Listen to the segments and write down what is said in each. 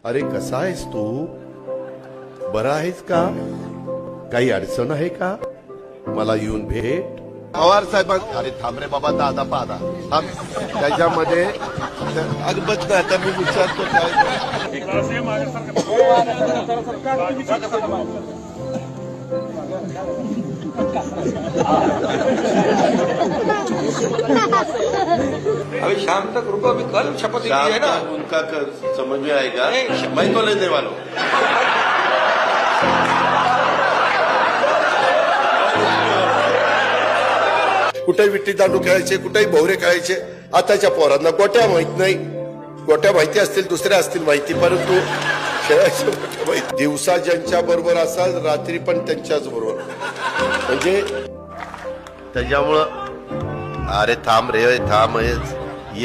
अरे कसा आहेस तू? बरा आहेस का? काही अडचण आहे का? मला येऊन भेट. पवार साहेब, अरे थांब रे बाबा, दादा पादा थांब. त्याच्यामध्ये अगबत नाही, आता मी विचारतो काय. अभी शाम तक रुको, अभी कल शपथ ली है ना. उनका समझ में आएगा. मैं तो लेने वाला हूं. कुठे विट्टी दांडू खेळायचे, कुठेही भोवरे खेळायचे. आताच्या पोरांना गोट्या माहित नाही. गोट्या माहिती असतील, दुसऱ्या असतील माहिती, परंतु खेळायचं माहिती. दिवसा ज्यांच्या बरोबर असाल, रात्री पण त्यांच्याच बरोबर. म्हणजे त्याच्यामुळं अरे थांब रे थांब,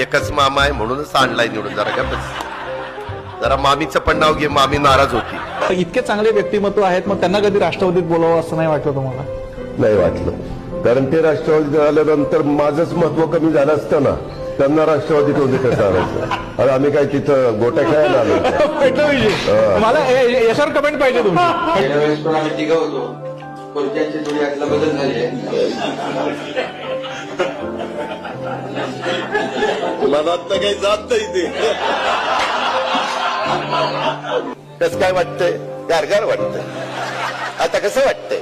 एकच मामा आहे म्हणूनच आणलाय निवडून. जरा का बस, जरा मामीचं पण नाव घे. मामी नाराज होती. इतके चांगले व्यक्तिमत्व आहेत, मग त्यांना कधी राष्ट्रवादीत बोलावं असं नाही वाटलं तुम्हाला? नाही वाटलं, कारण ते राष्ट्रवादी झाल्यानंतर माझंच महत्व कमी झालं असतं ना. त्यांना राष्ट्रवादी होते कसं आणायचं? अरे आम्ही काय तिथं गोट्या खेळायला आलो? मला याच्यावर कमेंट पाहिजे तुमची. गेल्या वेळेस पण आम्ही तिघं होतो, कोणत्यांची थोडी आतला बदल झाली आहे. मनात काही जात नाही ते. कसं काय वाटतंय? गारगार वाटतंय. आता कसं वाटतंय?